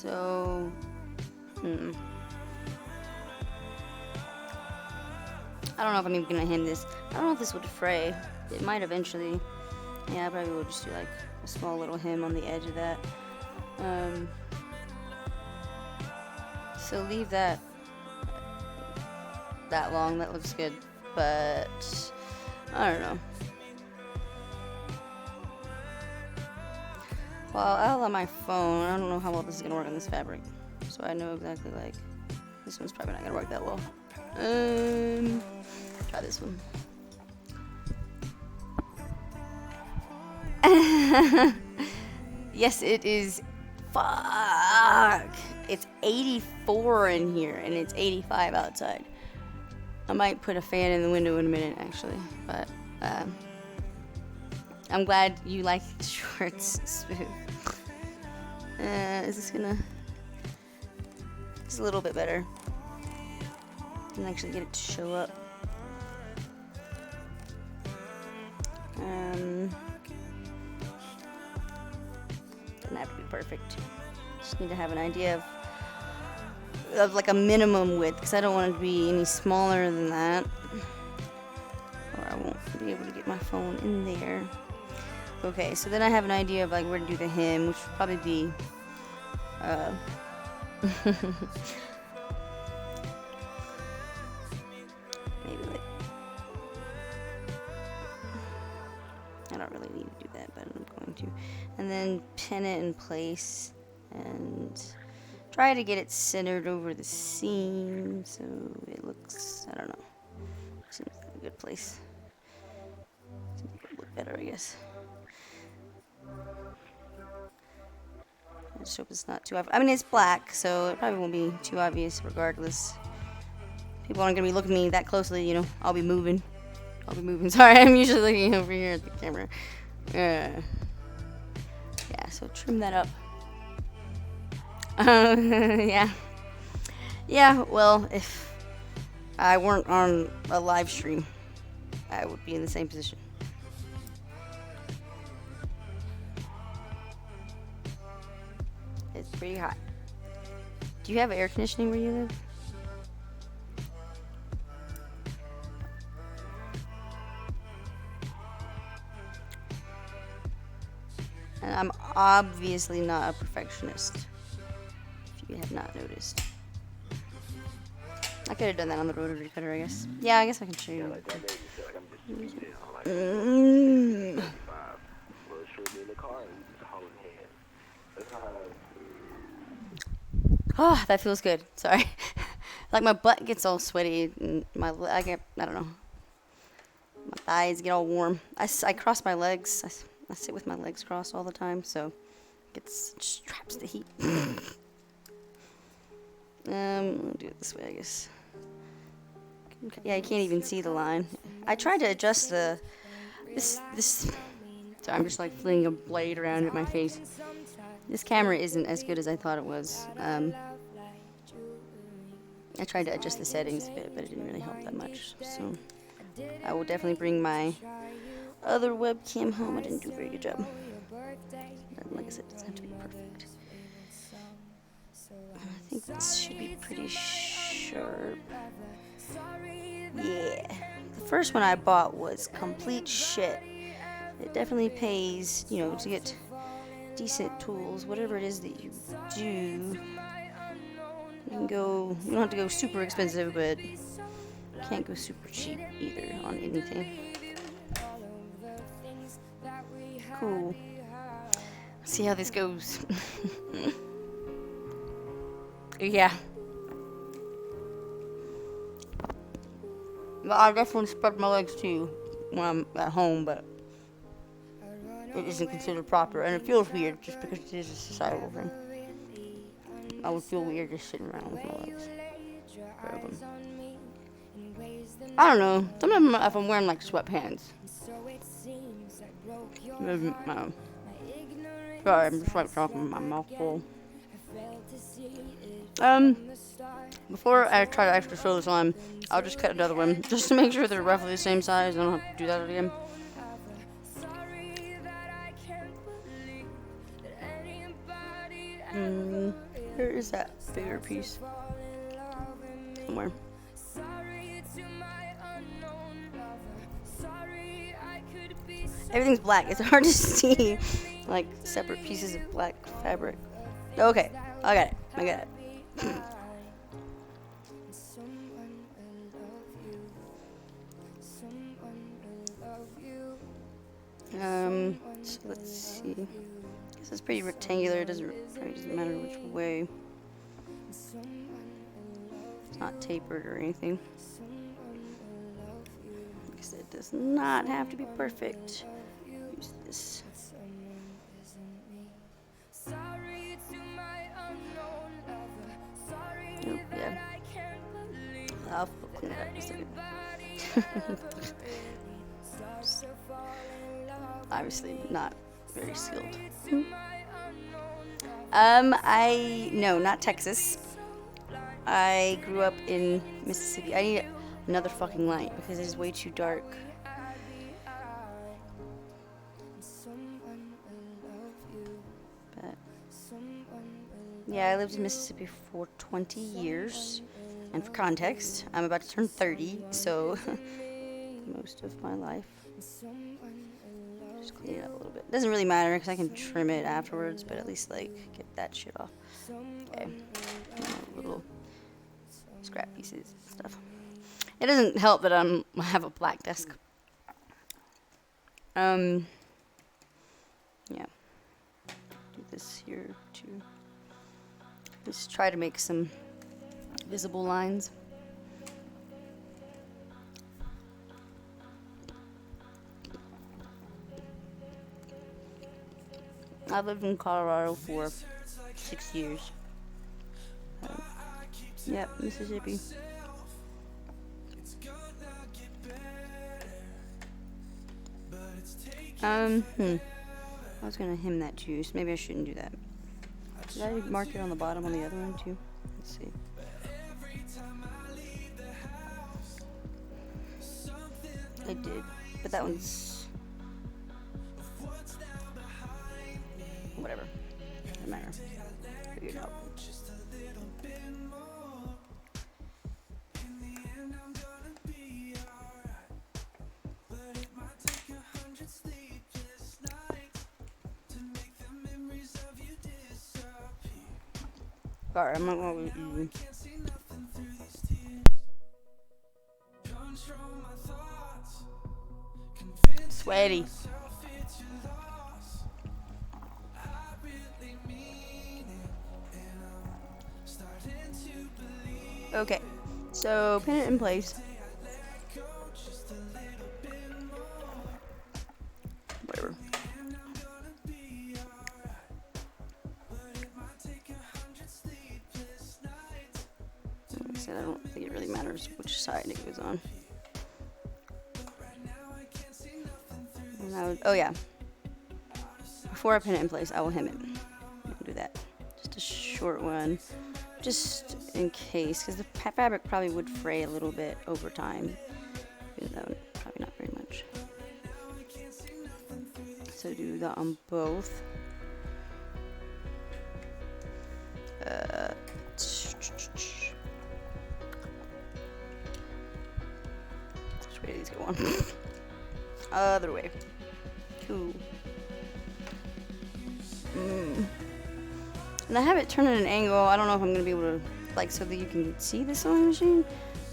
So, I don't know if I'm even gonna hem this. I don't know if this would fray. It might eventually. Yeah, I probably will just do like a small little hem on the edge of that. So leave that long. That looks good, but I don't know. Well, out on my phone, I don't know how well this is gonna work on this fabric, so I know exactly like this one's probably not gonna work that well. Try this one. Yes, it is. Fuck. It's 84 in here, and it's 85 outside. I might put a fan in the window in a minute, actually, but I'm glad you like the shorts, Smooth. Is this gonna... It's a little bit better. I can actually get it to show up. Doesn't have to be perfect. Just need to have an idea of like a minimum width, because I don't want it to be any smaller than that, or I won't be able to get my phone in there. Okay, so then I have an idea of like where to do the hem, which would probably be maybe like, I don't really need to do that, but I'm going to. And then pin it in place and try to get it centered over the seam so it looks, I don't know, seems like a good place. Seems like it would look better, I guess. I just hope it's not too obvious. I mean, it's black, so it probably won't be too obvious regardless. People aren't going to be looking at me that closely, you know. I'll be moving. Sorry, I'm usually looking over here at the camera. Yeah, so trim that up. Yeah. Yeah, well, if I weren't on a live stream, I would be in the same position. It's pretty hot. Do you have air conditioning where you live? And I'm obviously not a perfectionist, if you have not noticed. I could have done that on the rotary cutter, I guess. Yeah, I guess I can show you. Oh, that feels good. Sorry. Like my butt gets all sweaty and I don't know. My thighs get all warm. I cross my legs. I sit with my legs crossed all the time, so it just traps the heat. I'll do it this way, I guess. Yeah, you can't even see the line. I tried to adjust this. So I'm just like flinging a blade around at my face. This camera isn't as good as I thought it was. I tried to adjust the settings a bit, but it didn't really help that much. So I will definitely bring my other webcam home. I didn't do a very good job. But like I said, it doesn't have to be perfect. I think this should be pretty sharp. Yeah. The first one I bought was complete shit. It definitely pays, you know, to get decent tools, whatever it is that you do. You don't have to go super expensive, but you can't go super cheap either on anything. Cool. Let's see how this goes. Yeah. I definitely spread my legs too when I'm at home, but it isn't considered proper, and it feels weird just because it is a societal thing. I would feel weird just sitting around with my legs. I don't know. Sometimes if I'm wearing like sweatpants. Sorry, I'm just like talking with my mouth full. Before I try to actually sew this on, I'll just cut another one just to make sure they're roughly the same size. I don't have to do that again. Where is that bigger piece? Somewhere. Everything's black. It's hard to see like separate pieces of black fabric. Okay, I got it. I got it. So let's see. This is pretty rectangular. It doesn't matter which way. It's not tapered or anything. Because it does not have to be perfect. Use this. Oh, yeah. I'll clean it up in a second. Obviously not very skilled. No, not Texas. I grew up in Mississippi. I need another fucking light because it is way too dark. But yeah, I lived in Mississippi for 20 years. And for context, I'm about to turn 30, so most of my life. Just clean it up a little bit. Doesn't really matter because I can trim it afterwards, but at least like get that shit off. Okay, little scrap pieces and stuff. It doesn't help that I have a black desk. Yeah. Do this here too. Just try to make some visible lines. I've lived in Colorado for 6 years. Yep, Mississippi. I was gonna hem that too, so maybe I shouldn't do that. Did I mark it on the bottom on the other one too? Let's see. I did, but that one's whatever. Doesn't matter. Figure it out. Alright, I'm not going to sweaty. Okay, so pin it in place. Whatever. Like I said, I don't think it really matters which side it goes on. And oh yeah. Before I pin it in place, I will hem it. I'll do that. Just a short one. Just in case, because the fabric probably would fray a little bit over time. Even though probably not very much. So do that on both. Which way do these go on? Other way. Cool. And I have it turned at an angle. I don't know if I'm going to be able to, like, so that you can see the sewing machine.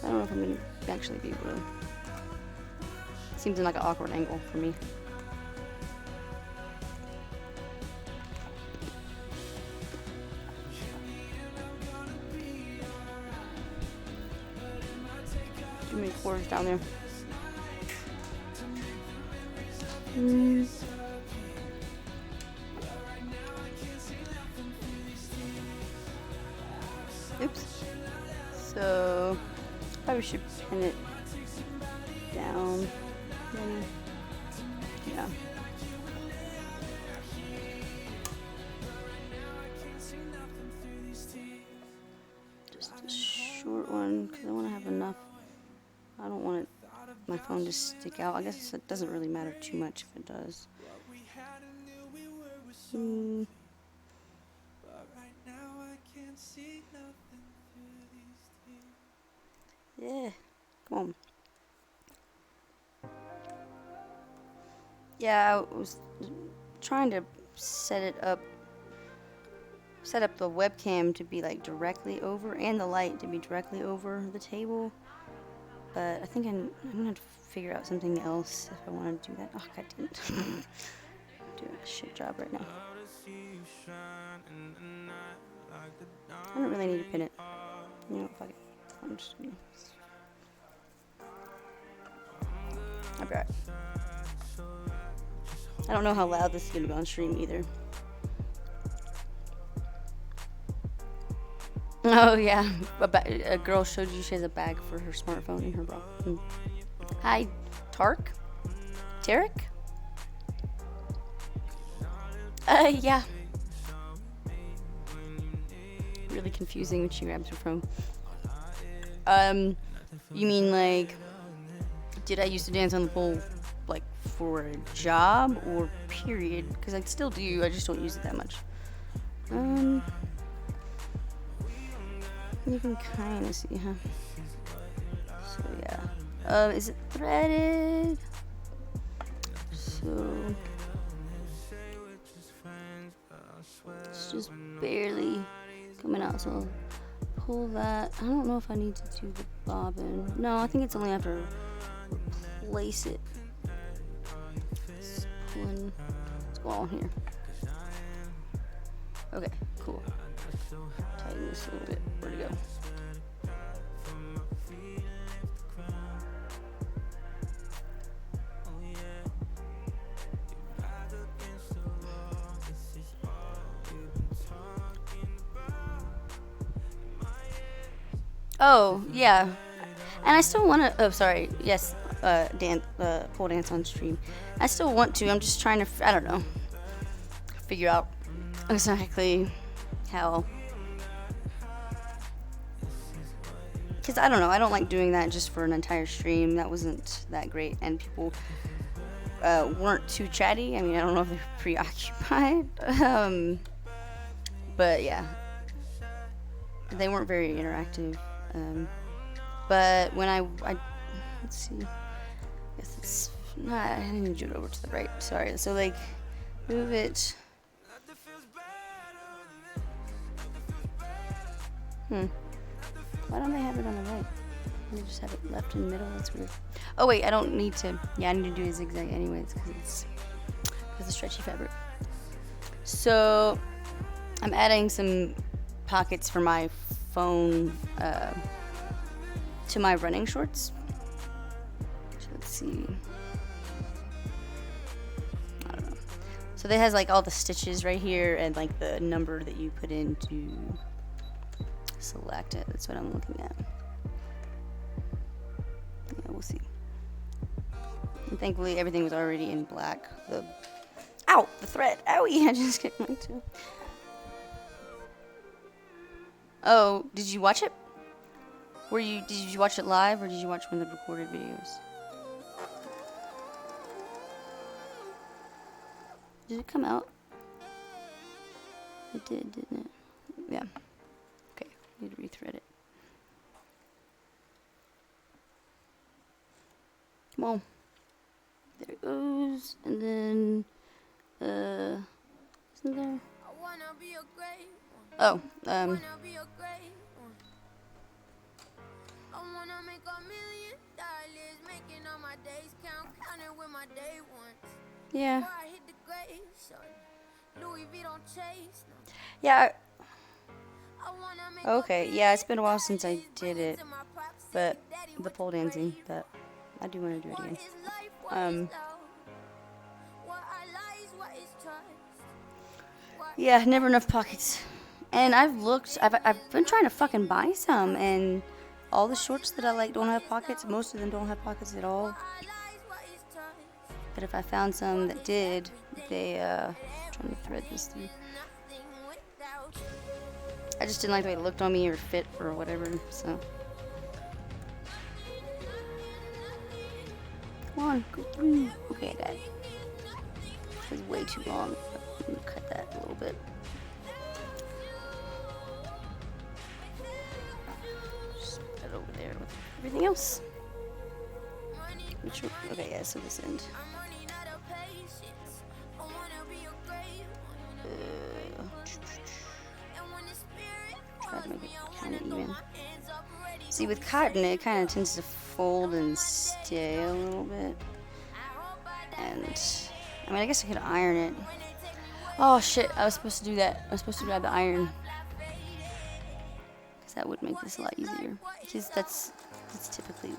I don't know if I'm going to actually be able to. It seems like an awkward angle for me. Too many cords down there. Oops. So probably should pin it down. Yeah. Just a short one because I want to have enough. I don't want it, my phone to stick out. I guess it doesn't really matter too much if it does. Come on. Yeah, I was trying to set up the webcam to be like directly over and the light to be directly over the table. But I think I'm gonna have to figure out something else if I want to do that. Oh, God damn it. I'm doing a shit job right now. I don't really need to pin it. You know what, fuck it. I'm just gonna... I'll be right. I don't know how loud this is gonna be on stream either. Oh yeah, a girl showed you she has a bag for her smartphone in her bra. Hi, Tarek? Tarek? Yeah. Really confusing when she grabs her phone. You mean like, did I used to dance on the pole, like, for a job or period? Because I still do, I just don't use it that much. You can kind of see, huh? So, yeah. Is it threaded? So, it's just barely coming out. So, I'll pull that. I don't know if I need to do the bobbin. No, I think it's only after replace it. Let's go on here. Okay, cool. Tighten this a little bit. Where'd it go? Oh, yeah. And I still want to... Oh, sorry. Yes, pole dance on stream. I still want to. I'm just trying to... I don't know. Figure out exactly how... Because I don't know. I don't like doing that just for an entire stream. That wasn't that great. And people weren't too chatty. I mean, I don't know if they're preoccupied. But, yeah. They weren't very interactive. But when I let's see, I guess it's not, I didn't do it over to the right, sorry. So like, move it. Why don't they have it on the right? They just have it left in the middle, that's weird. Oh wait, I don't need to, yeah, I need to do a zigzag anyways, because it's stretchy fabric. So, I'm adding some pockets for my phone to my running shorts. So let's see. I don't know. So they has like all the stitches right here and like the number that you put in to select it. That's what I'm looking at. Yeah, we'll see. And thankfully everything was already in black. Ow! The thread! Owie! I just kicked mine too. Oh, did you watch it? Did you watch it live or did you watch one of the recorded videos? Did it come out? It did, didn't it? Yeah. Okay, need to rethread it. Come on. There it goes. And then, isn't there? Oh, yeah. Yeah. Okay, yeah, it's been a while since I did it, but the pole dancing, but I do want to do it again. Yeah, never enough pockets. And I've been trying to fucking buy some, and all the shorts that I like don't have pockets. Most of them don't have pockets at all. But if I found some that did, I'm trying to thread this through. I just didn't like the way it looked on me or fit or whatever, so. Come on, go through. Okay, I got it. It was way too long. I'm gonna cut that a little bit. Just put it over there with everything else. Okay, yeah, so this end. Try to make it kind of even. See, with cotton, it kind of tends to fold and stay a little bit. And, I mean, I guess I could iron it. Oh, shit, I was supposed to do that. I was supposed to grab the iron. Because that would make this a lot easier. Because that's typically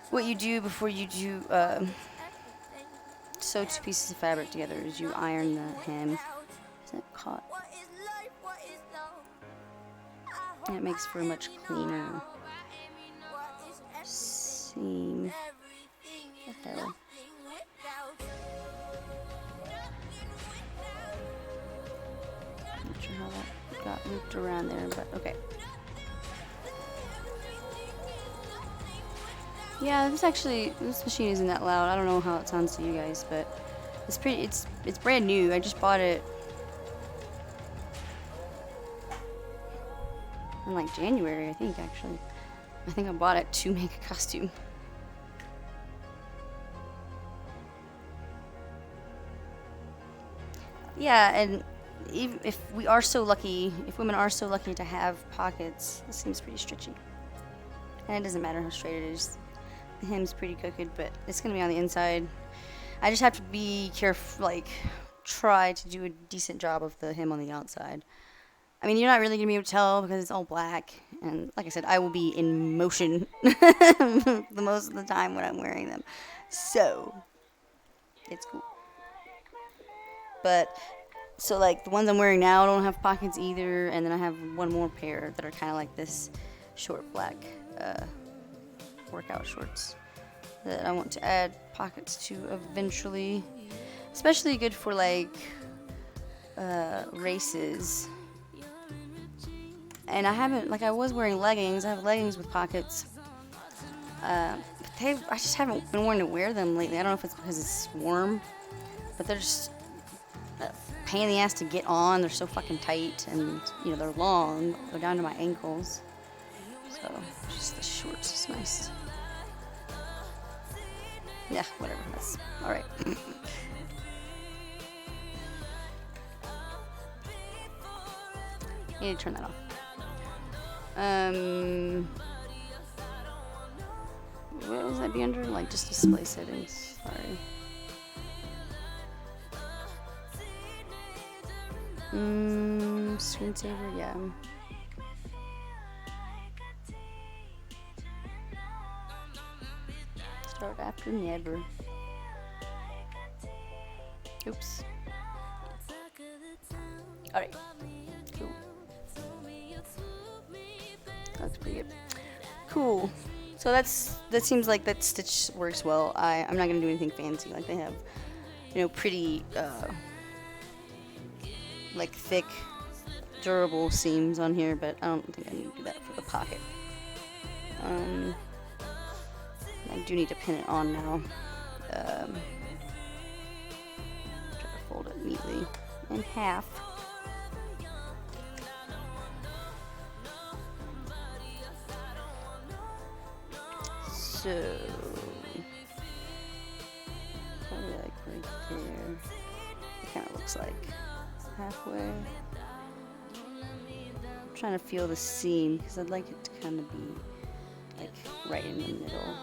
what you do before you do sew 2 pieces of fabric together is you iron the hem. Is that caught? And it makes for a much cleaner seam. What the hell? Not sure how that got looped around there, but okay. Yeah, this machine isn't that loud. I don't know how it sounds to you guys, but it's brand new. I just bought it in like January, I think, actually. I think I bought it to make a costume. Yeah, and even if women are so lucky to have pockets, it seems pretty stretchy. And it doesn't matter how straight it is. The hem's pretty crooked, but it's gonna be on the inside. I just have to be careful, like, try to do a decent job of the hem on the outside. I mean, you're not really gonna be able to tell because it's all black, and like I said, I will be in motion the most of the time when I'm wearing them, so it's cool. But so like the ones I'm wearing now don't have pockets either, and then I have one more pair that are kind of like this short black workout shorts that I want to add pockets to eventually, especially good for like races. And I was wearing leggings. I have leggings with pockets. But I just haven't been wanting to wear them lately. I don't know if it's because it's warm, but they're just a pain in the ass to get on. They're so fucking tight, and they're long. They're down to my ankles. So just the shorts is nice. Yeah, whatever. That's all right. I need to turn that off. What was that be under? Like just display settings. Sorry. Screensaver, yeah. Start after never. Oops. Alright. Cool. That's pretty good. Cool. So that seems like that stitch works well. I'm not gonna do anything fancy. Like they have, pretty like thick, durable seams on here, but I don't think I need to do that for the pocket. I do need to pin it on now. Try to fold it neatly in half. So, probably like right there. It kind of looks like halfway. I'm trying to feel the seam because I'd like it to kind of be like right in the middle.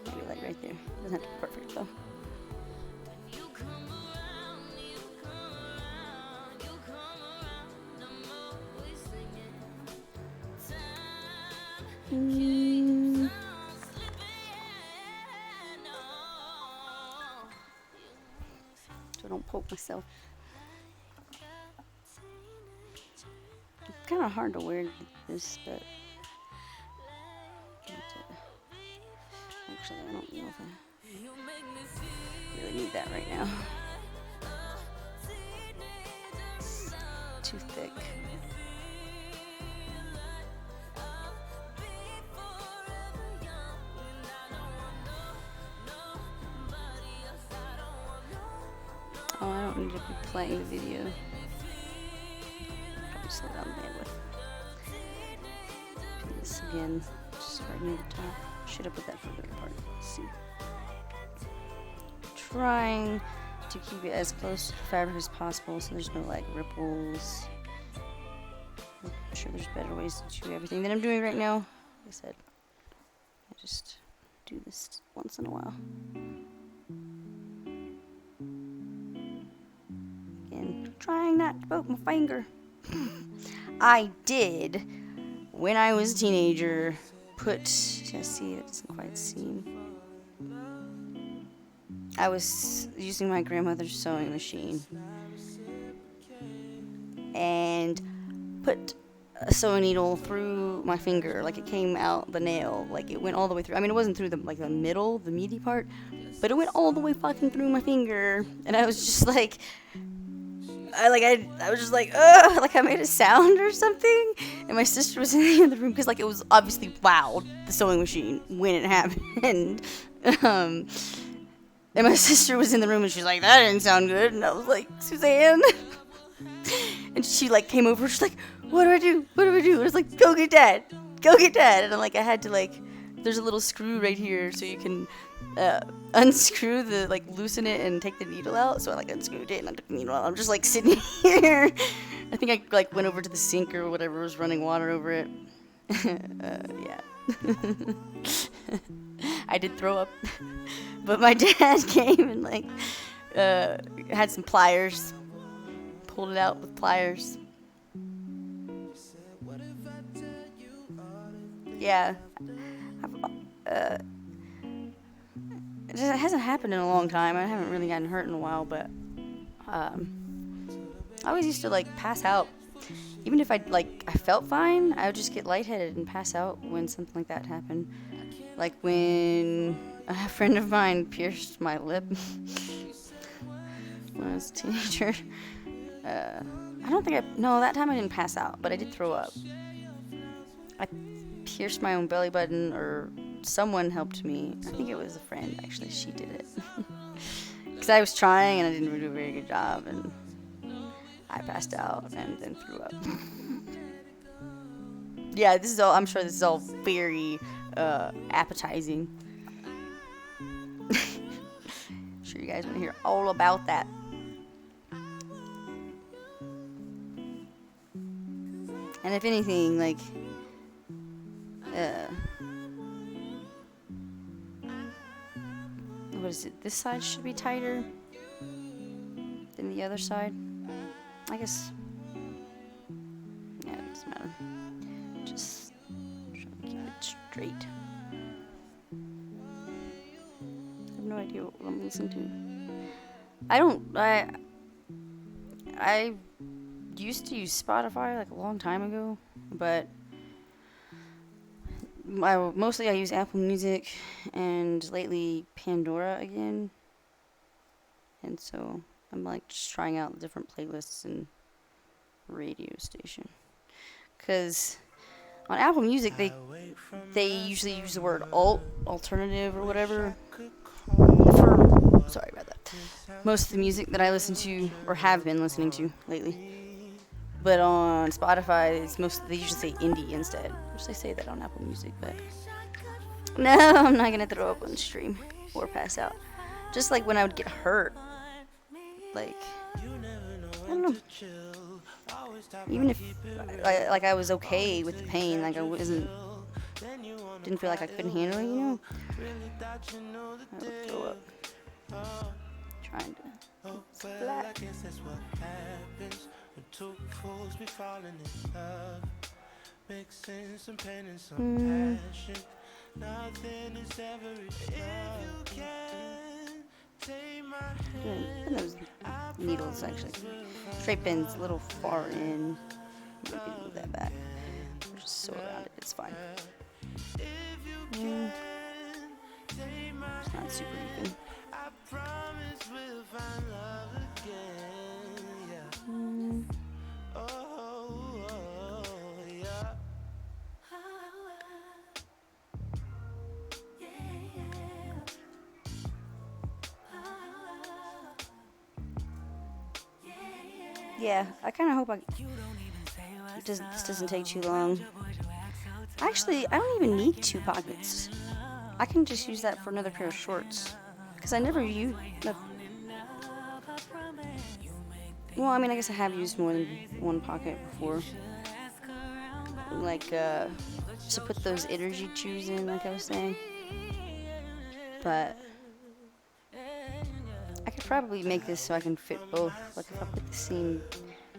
Maybe like right there. Doesn't have to be perfect though. So I don't poke myself. It's kind of hard to wear this, but actually I don't know if I really need that right now. It's too thick. Oh, I don't need to be playing the video. Probably slow down the bandwidth. Do this again, just right near the top. Should have put that for the other part. Let's see. Trying to keep it as close to the fabric as possible so there's no like ripples. I'm sure there's better ways to do everything than I'm doing right now. Like I said, I just do this once in a while. Again, trying not to poke my finger. I did, when I was a teenager, see, it doesn't quite seem. I was using my grandmother's sewing machine and put a sewing needle through my finger, like it came out the nail, like it went all the way through. I mean, it wasn't through the middle, the meaty part, but it went all the way fucking through my finger, and I was just like, I was just like, ugh, like I made a sound or something, and my sister was in the other room because like it was obviously loud, the sewing machine, when it happened. And my sister was in the room and she's like, that didn't sound good. And I was like, Suzanne. And she like came over. She's like, what do I do? What do I do? I was like, go get dad. Go get dad. And I'm like, I had to like, there's a little screw right here so you can unscrew the, like loosen it and take the needle out. So I like unscrewed it and I took the needle out. I'm just like sitting here. I think I like went over to the sink or whatever was running water over it. Yeah. I did throw up. But my dad came and like had some pliers, pulled it out with pliers. Yeah, it hasn't happened in a long time. I haven't really gotten hurt in a while, but I always used to like pass out. Even if I felt fine, I would just get lightheaded and pass out when something like that happened. Like when a friend of mine pierced my lip when I was a teenager. That time I didn't pass out, but I did throw up. I pierced my own belly button, or someone helped me. I think it was a friend, actually. She did it. Because I was trying and I didn't do a very good job, and I passed out and then threw up. Yeah, I'm sure this is all very appetizing. Sure you guys want to hear all about that. And if anything, like what is it? This side should be tighter than the other side. I guess. Yeah, it doesn't matter. Just trying to keep it straight. I have no idea what I'm listening to. I used to use Spotify like a long time ago, but mostly I use Apple Music and lately Pandora again. And so I'm like just trying out different playlists and radio station. Because on Apple Music they usually use the word alternative or whatever. Sorry about that. Most of the music that I listen to or have been listening to lately. But on Spotify, they usually say indie instead. Which they say that on Apple Music, but no, I'm not gonna throw up on the stream or pass out. Just like when I would get hurt, like I don't know. Even if I was okay with the pain, like I didn't feel like I couldn't handle it, you know. I would throw up. Trying to flat. Two fools be falling in love, mixing some pain and some passion. Nothing is ever enough. If you can take my hand. Those needles actually. Straight pins a little far in. Maybe move that back. Or just sew around it. It's fine. It's not super even. I promise we'll find love again. Yeah, I kind of hope this doesn't take too long. Actually, I don't even need 2 pockets. I can just use that for another pair of shorts. Because I never use... Well, I mean, I guess I have used more than one pocket before. Like, to put those energy chews in, like I was saying. But I could probably make this so I can fit both. Like, if I put the seam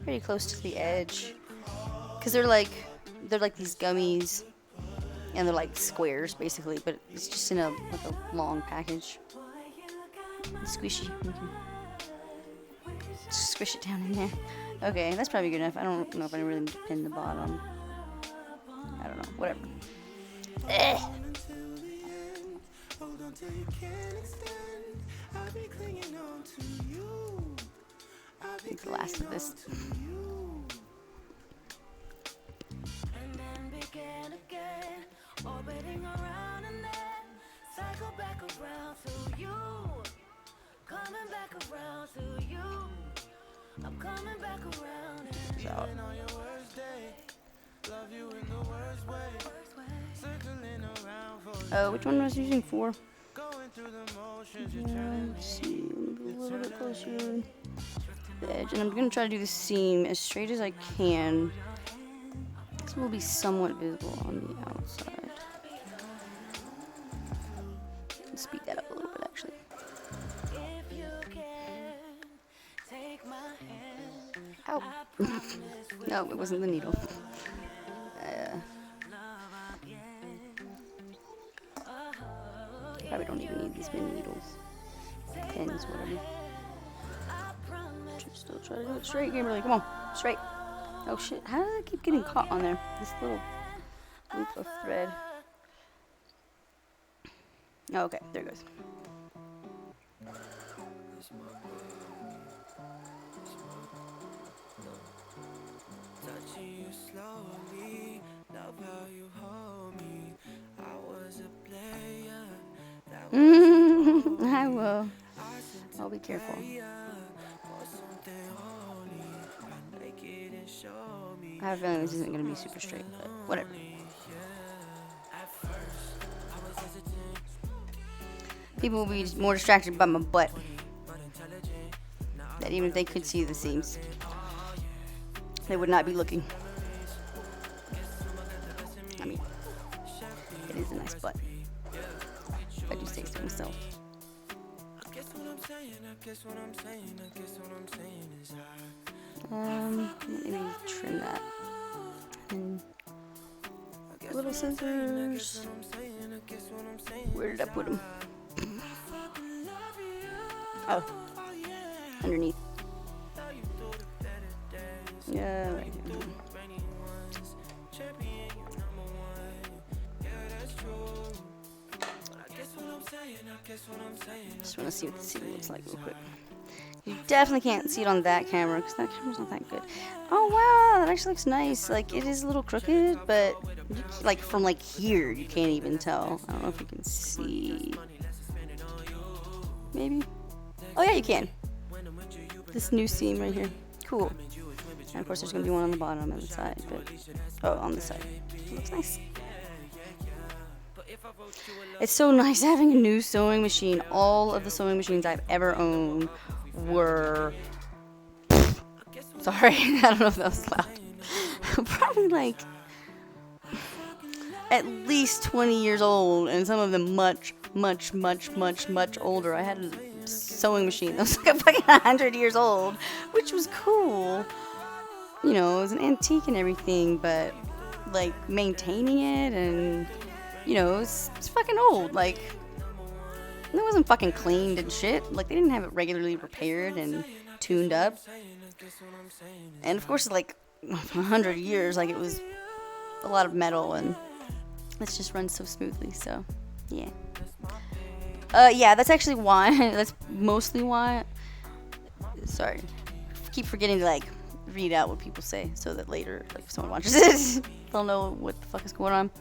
pretty close to the edge. Because they're like these gummies. And they're like squares, basically. But it's just in a long package. Squishy. Squish it down in there. Okay, that's probably good enough. I don't know if I really need to pin the bottom. I don't know. Whatever. It's the last of this. So, which one was I using for? Let's see, a little bit closer to the edge, and I'm gonna try to do the seam as straight as I can. This will be somewhat visible on the outside. Let's speed that up a little bit, actually. Ow! No, it wasn't the needle. Probably don't even need these many needles. Pins, whatever. Still try to do it straight, Kimberly. Come on, straight. Oh shit, how did I keep getting caught on there? This little loop of thread. Oh, okay, there it goes. I will. I'll be careful. I have a feeling this isn't going to be super straight, but whatever. People will be more distracted by my butt. That even if they could see the seams, they would not be looking. I mean, it is a nice butt. If I do say so myself. Maybe trim that. And little scissors. Where did I put them? Oh, underneath. Yeah, right here. Just want to see what the seam looks like real quick. You definitely can't see it on that camera because that camera's not that good. Oh wow, that actually looks nice. Like it is a little crooked, but like from like here you can't even tell. I don't know if you can see. Maybe. Oh yeah, you can. This new seam right here. Cool. And of course there's gonna be one on the bottom and the side, but on the side. It looks nice. It's so nice having a new sewing machine. All of the sewing machines I've ever owned were... Sorry, I don't know if that was loud. Probably like at least 20 years old, and some of them much older. I had a sewing machine that was like fucking 100 years old, which was cool. You know, it was an antique and everything, but like maintaining it and... You know, it's fucking old. Like, it wasn't fucking cleaned and shit. Like, they didn't have it regularly repaired and tuned up. And of course, like 100 years, like it was a lot of metal, and it just runs so smoothly. So, yeah. Yeah, that's actually why. That's mostly why. Sorry, I keep forgetting to like read out what people say, so that later, like, if someone watches it, they'll know what the fuck is going on.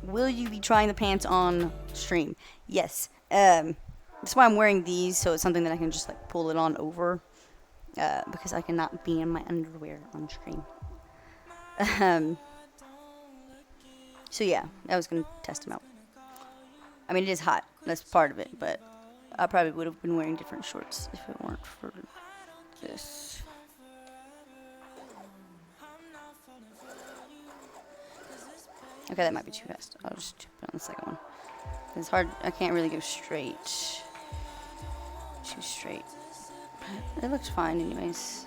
Will you be trying the pants on stream? Yes. That's why I'm wearing these, so it's something that I can just like pull it on over, because I cannot be in my underwear on stream. So yeah, I was gonna test them out. I mean, it is hot. That's part of it, but I probably would have been wearing different shorts if it weren't for this. Okay, that might be too fast. I'll just put on the second one. It's hard. I can't really go straight. Too straight. But it looks fine anyways.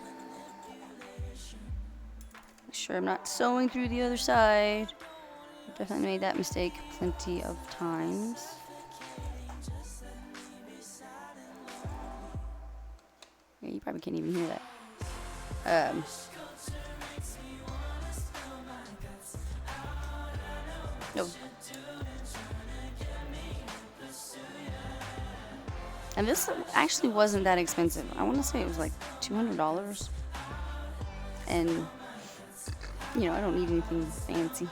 Make sure I'm not sewing through the other side. I've definitely made that mistake plenty of times. Yeah, you probably can't even hear that. No. And this actually wasn't that expensive. I want to say it was like $200. And, you know, I don't need anything fancy.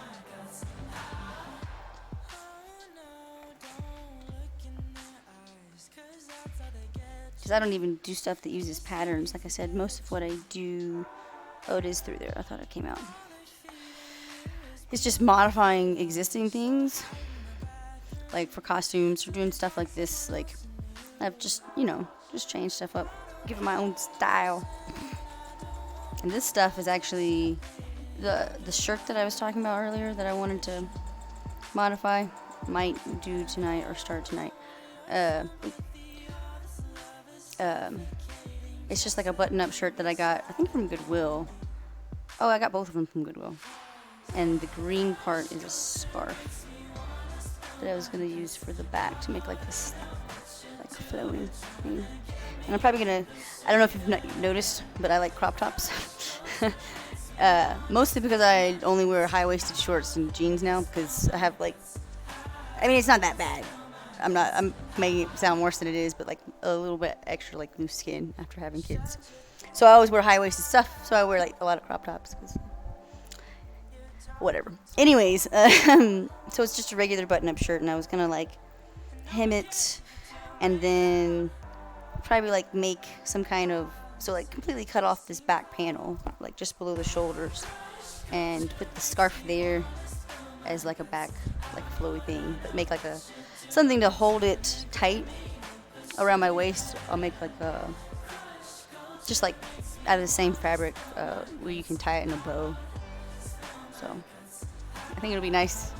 Because I don't even do stuff that uses patterns. Like I said, most of what I do... Oh, it is through there. I thought it came out. It's just modifying existing things. Like for costumes, or doing stuff like this. Like, I've just, you know, just changed stuff up. Give it my own style. And this stuff is actually... The shirt that I was talking about earlier that I wanted to modify. Might do tonight or start tonight. It's just like a button-up shirt that I got, I think from Goodwill. Oh, I got both of them from Goodwill. And the green part is a scarf that I was going to use for the back to make like this like flowing thing. And I'm probably going to, I don't know if you've noticed, but I like crop tops. Mostly because I only wear high-waisted shorts and jeans now because I have like, I mean, it's not that bad. I'm making it sound worse than it is, but like a little bit extra like loose skin after having kids. So I always wear high-waisted stuff, so I wear like a lot of crop tops. Whatever. Anyways, so it's just a regular button-up shirt, and I was gonna like hem it, and then probably like make some kind of, so like completely cut off this back panel, like just below the shoulders, and put the scarf there as like a back, like flowy thing, but make like a something to hold it tight around my waist. I'll make like a, just like out of the same fabric where you can tie it in a bow. So I think it'll be nice.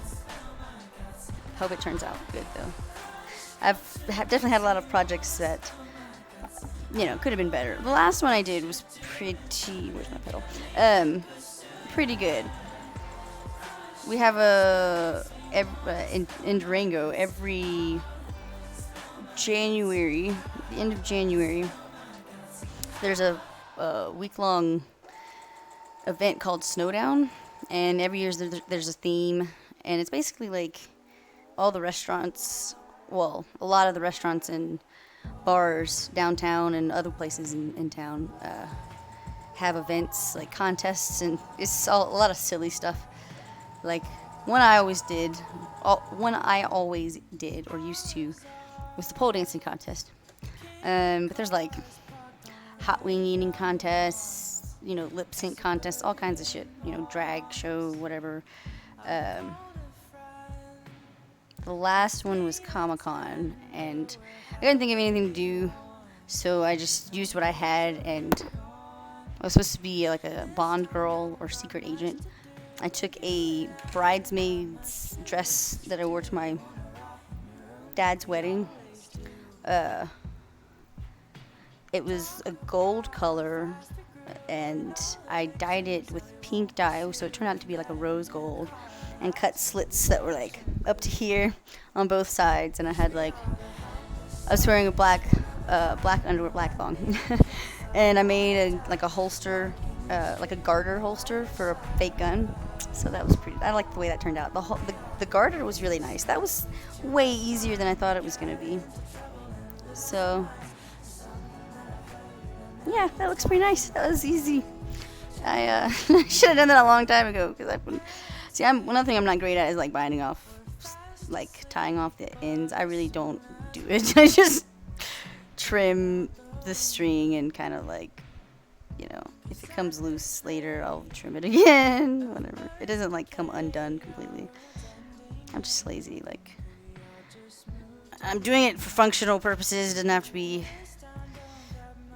Hope it turns out good though. I've definitely had a lot of projects that, you know, could have been better. The last one I did was pretty, where's my pedal? Pretty good. We have in Durango every January, the end of January, there's a week-long event called Snowdown, and every year there's a theme, and it's basically like all the restaurants, well, a lot of the restaurants and bars downtown and other places in town have events, like contests, and it's a lot of silly stuff. Like, one I always did or used to was the pole dancing contest. But there's like hot wing eating contests, you know, lip sync contests, all kinds of shit, you know, drag show, whatever. The last one was Comic-Con, and I couldn't think of anything to do, so I just used what I had, and I was supposed to be like a Bond girl or secret agent. I took a bridesmaid's dress that I wore to my dad's wedding. It was a gold color, and I dyed it with pink dye, so it turned out to be like a rose gold, and cut slits that were like up to here on both sides, and I had like, I was wearing a black underwear, black thong, and I made a holster, like a garter holster for a fake gun. So that was pretty, I like the way that turned out. The garter was really nice. That was way easier than I thought it was going to be. So, yeah, that looks pretty nice. That was easy. I should have done that a long time ago. Another thing I'm not great at is like tying off the ends. I really don't do it. I just trim the string and kind of like, you know, if it comes loose later, I'll trim it again, whatever. It doesn't like come undone completely. I'm just lazy. Like, I'm doing it for functional purposes. It doesn't have to be,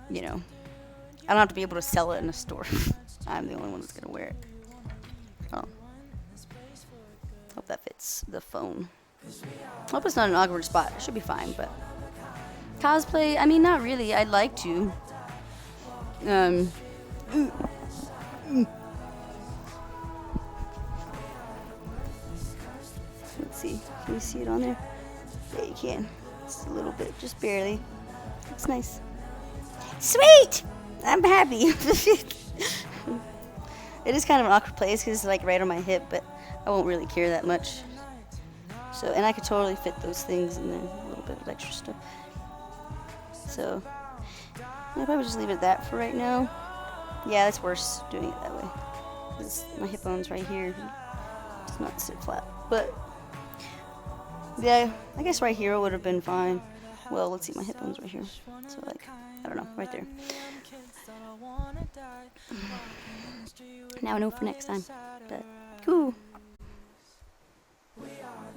you know, I don't have to be able to sell it in a store. I'm the only one that's gonna wear it. Oh. Hope that fits the phone. Hope it's not an awkward spot. It should be fine, but cosplay, I mean, not really. I'd like to. Let's see. Can you see it on there? Yeah, you can. Just a little bit, just barely. It's nice. Sweet! I'm happy. It is kind of an awkward place because it's like right on my hip, but I won't really care that much. So, and I could totally fit those things in there, a little bit of extra stuff. So, I'll probably just leave it at that for right now. Yeah, it's worse doing it that way. Because my hip bone's right here. It's not sit flat. But, yeah, I guess right here would have been fine. Well, let's see, my hip bone's right here. So, like, I don't know, right there. Now I know for next time. But, cool.